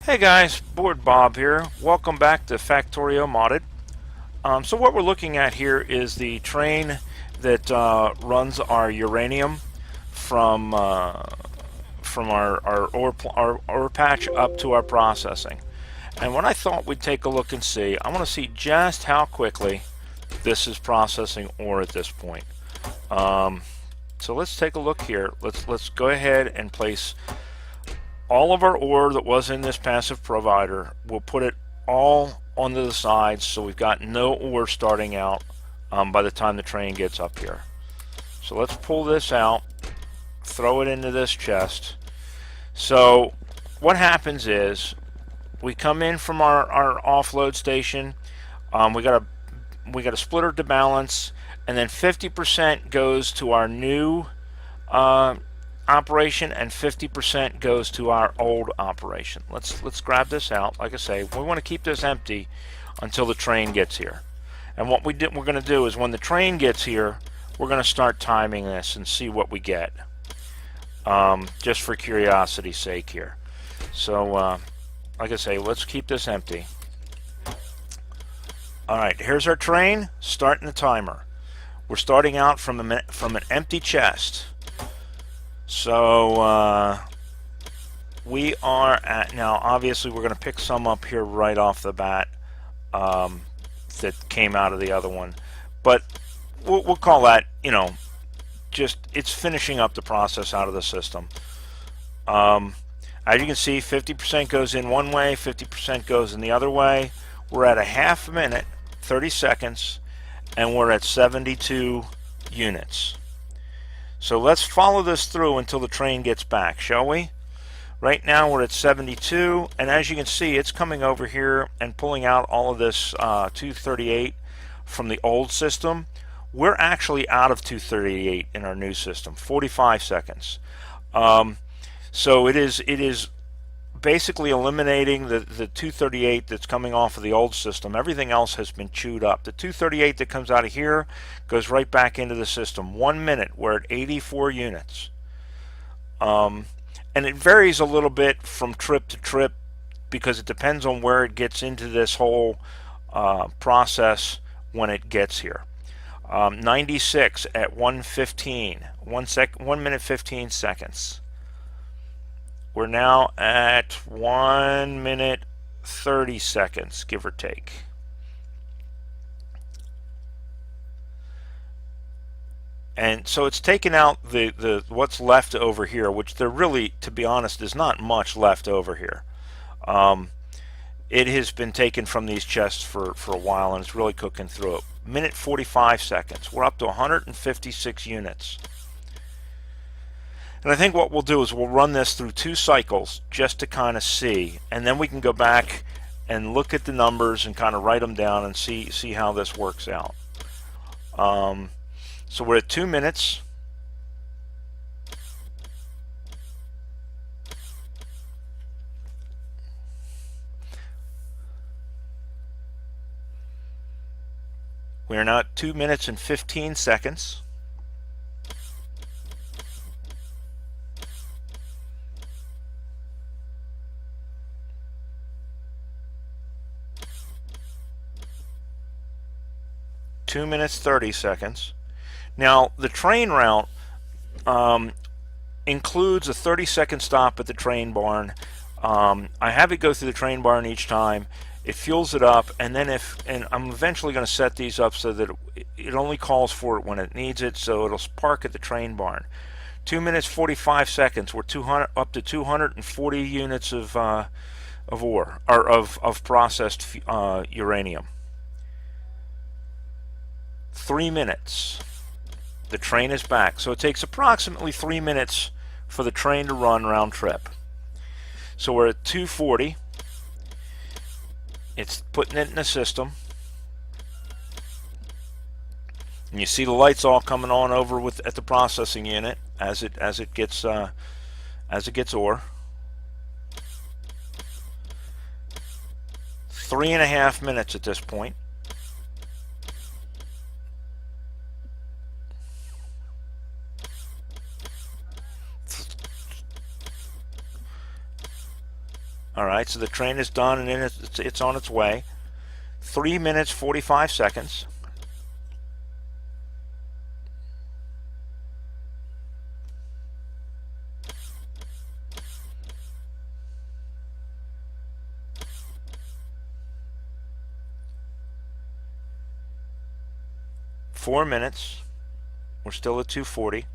Hey guys, Board Bob here. Welcome back to Factorio Modded. So what we're looking at here is the train that runs our uranium from our ore patch up to our processing. And what I thought we'd take a look and see, I want to see just how quickly this is processing ore at this point. So let's take a look here. Let's go ahead and place all of our ore that was in this passive provider. We'll put it all onto the sides so we've got no ore starting out by the time the train gets up here. So let's pull this out, throw it into this chest. So what happens is we come in from our offload station. We got a splitter to balance, and then 50% goes to our new operation and 50% goes to our old operation. Let's grab this out. Like I say, we want to keep this empty until the train gets here. And what we're going to do is when the train gets here, we're going to start timing this and see what we get. Just for curiosity's sake here. So like I say, let's keep this empty. Alright, here's our train, starting the timer. We're starting out from an empty chest. So we are at, now obviously we're going to pick some up here right off the bat that came out of the other one, but we'll call that, just it's finishing up the process out of the system. As you can see, 50% goes in one way, 50% goes in the other way. We're at a half a minute, 30 seconds, and we're at 72 units. So let's follow this through until the train gets back, shall we? Right now we're at 72, and as you can see, it's coming over here and pulling out all of this 238 from the old system. We're actually out of 238 in our new system, 45 seconds. So it is basically eliminating the 238 that's coming off of the old system. Everything else has been chewed up. The 238 that comes out of here goes right back into the system. 1 minute, we're at 84 units. And it varies a little bit from trip to trip because it depends on where it gets into this whole process when it gets here. 96 at 1:15, 1 minute 15 seconds. We're now at 1 minute 30 seconds, give or take. And so it's taken out the what's left over here, which there really, to be honest, is not much left over here. It has been taken from these chests for a while, and it's really cooking through it. Minute 45 seconds. We're up to 156 units. And I think what we'll do is we'll run this through 2 cycles just to kind of see, and then we can go back and look at the numbers and kind of write them down and see how this works out. So we're at 2 minutes. We are now at 2 minutes and 15 seconds. Two minutes 30 seconds. Now the train route includes a 30-second stop at the train barn. I have it go through the train barn each time. It fuels it up, and then and I'm eventually going to set these up so that it only calls for it when it needs it, so it'll park at the train barn. 2 minutes 45 seconds. We're up to 240 units of ore, or of processed uranium. 3 minutes. The train is back. So it takes approximately 3 minutes for the train to run round trip. So we're at 240. It's putting it in the system. And you see the lights all coming on over at the processing unit as it gets ore. 3.5 minutes at this point. All right, so the train is done and it's on its way. 3 minutes 45 seconds. Four minutes. We're still at 240.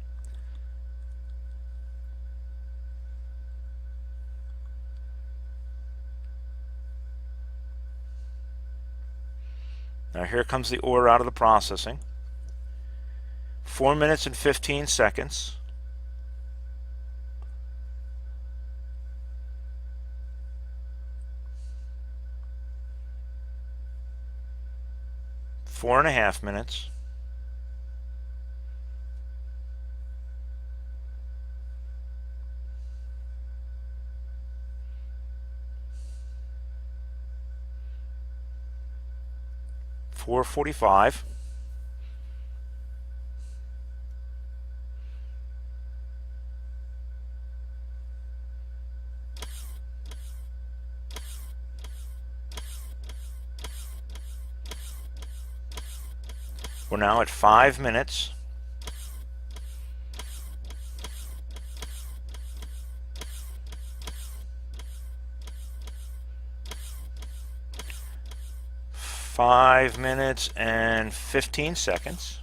Now here comes the ore out of the processing. 4 minutes and 15 seconds. Four and a half minutes. $4.45. We're now at 5 minutes. Five minutes and 15 seconds.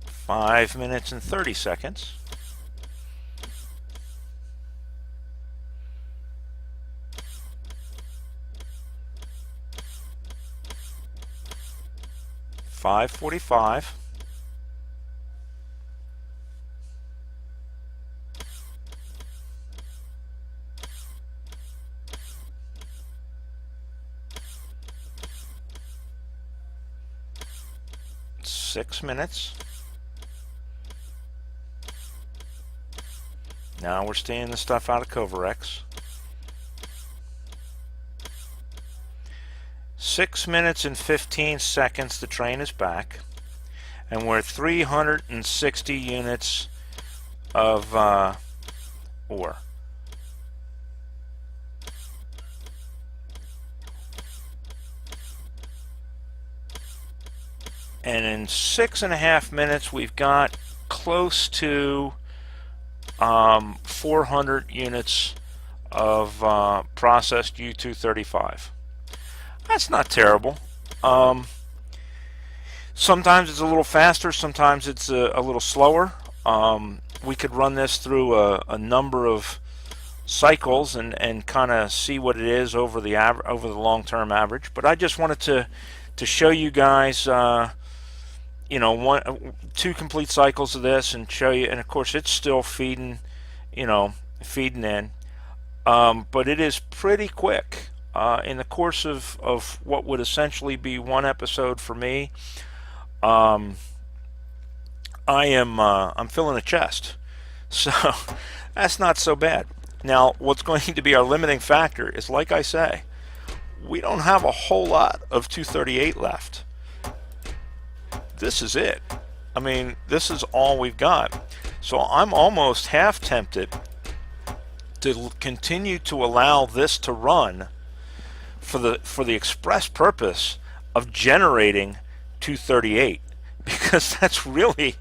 Five minutes and 30 seconds. $5.45. Six minutes. Now we're stealing the stuff out of Covarex. 6 minutes and 15 seconds, the train is back. And we're at 360 units of ore. And in 6.5 minutes, we've got close to 400 units of processed U-235. That's not terrible. Sometimes it's a little faster, sometimes it's a little slower. We could run this through a number of cycles and kind of see what it is over the long-term average. But I just wanted to show you guys, you know, two complete cycles of this and show you. And of course, it's still feeding, you know, feeding in. But it is pretty quick. In the course of what would essentially be one episode for me, I'm filling a chest, so that's not so bad. Now, what's going to be our limiting factor is, like I say, we don't have a whole lot of 238 left. This is it. I mean, this is all we've got. So I'm almost half tempted to continue to allow this to run for the express purpose of generating 238, because that's really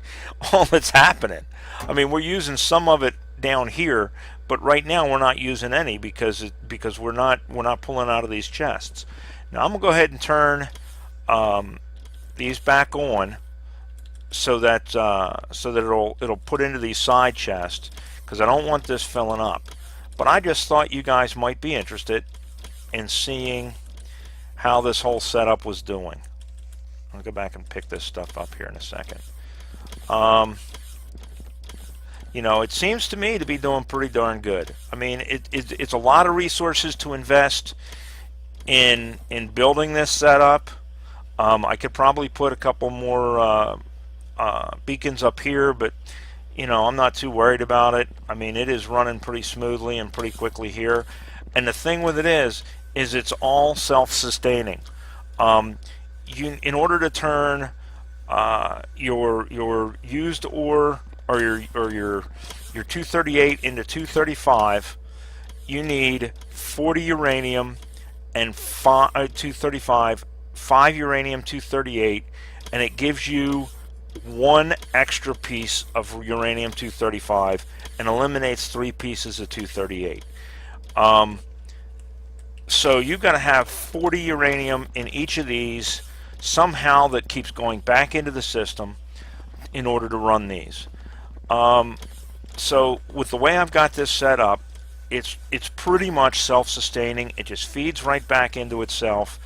all that's happening. I mean, we're using some of it down here, but right now we're not using any because we're not pulling out of these chests. Now I'm gonna go ahead and turn these back on so that it'll put into these side chests, because I don't want this filling up. But I just thought you guys might be interested in seeing how this whole setup was doing. I'll go back and pick this stuff up here in a second. You know, it seems to me to be doing pretty darn good. I mean, it's a lot of resources to invest in building this setup. I could probably put a couple more beacons up here, but you know, I'm not too worried about it. I mean, it is running pretty smoothly and pretty quickly here. And the thing with it is it's all self-sustaining. In order to turn your used ore or your 238 into 235, you need 40 uranium and 235, 5 uranium 238, and it gives you one extra piece of uranium 235 and eliminates 3 pieces of 238. So you've got to have 40 uranium in each of these somehow that keeps going back into the system in order to run these. So with the way I've got this set up, it's pretty much self-sustaining. It just feeds right back into itself.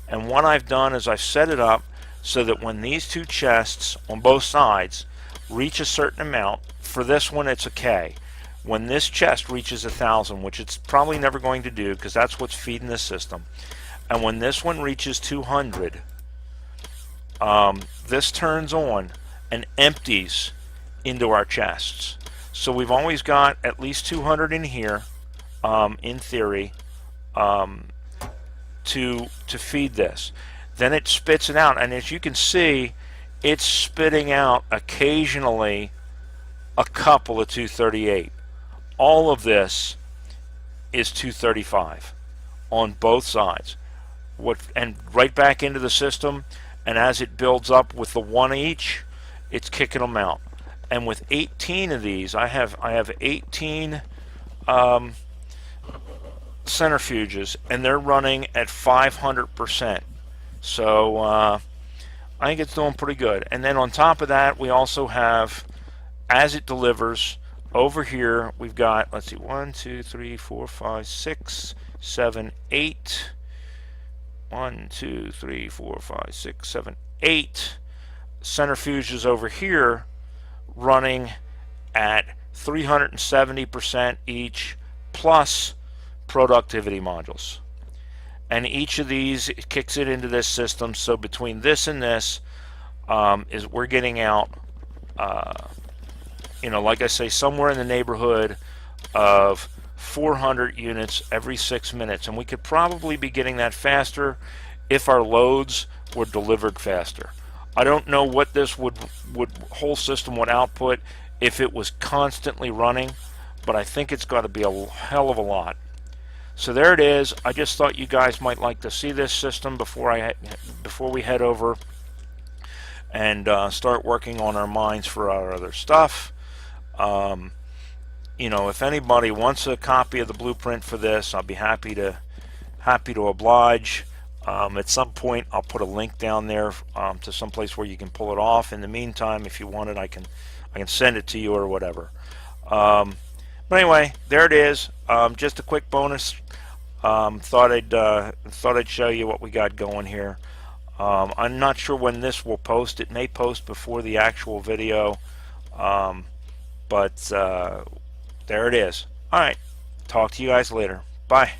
And what I've done is I've set it up so that when these two chests on both sides reach a certain amount, for this one it's a K. When this chest reaches 1,000, which it's probably never going to do because that's what's feeding the system, and when this one reaches 200, this turns on and empties into our chests. So we've always got at least 200 in here, in theory, to feed this. Then it spits it out, and as you can see, it's spitting out occasionally a couple of 238. All of this is 235 on both sides. And right back into the system, and as it builds up with the one each, it's kicking them out. And with 18 of these, I have 18 centrifuges, and they're running at 500%. So I think it's doing pretty good. And then on top of that, we also have, as it delivers, over here we've got, let's see, 1, 2, 3, 4, 5, 6, 7, 8. 1, 2, 3, 4, 5, 6, 7, 8 centrifuges over here running at 370% each, plus productivity modules. And each of these kicks it into this system. So between this and this, is we're getting out, like I say, somewhere in the neighborhood of 400 units every 6 minutes, and we could probably be getting that faster if our loads were delivered faster. I don't know what this whole system would output if it was constantly running, but I think it's got to be a hell of a lot. So there it is. I just thought you guys might like to see this system before we head over and start working on our mines for our other stuff. If anybody wants a copy of the blueprint for this, I'll be happy to oblige. At some point, I'll put a link down there to some place where you can pull it off. In the meantime, if you want it, I can send it to you or whatever. But anyway, there it is. Just a quick bonus. Thought I'd show you what we got going here. I'm not sure when this will post. It may post before the actual video, but there it is. All right. Talk to you guys later. Bye.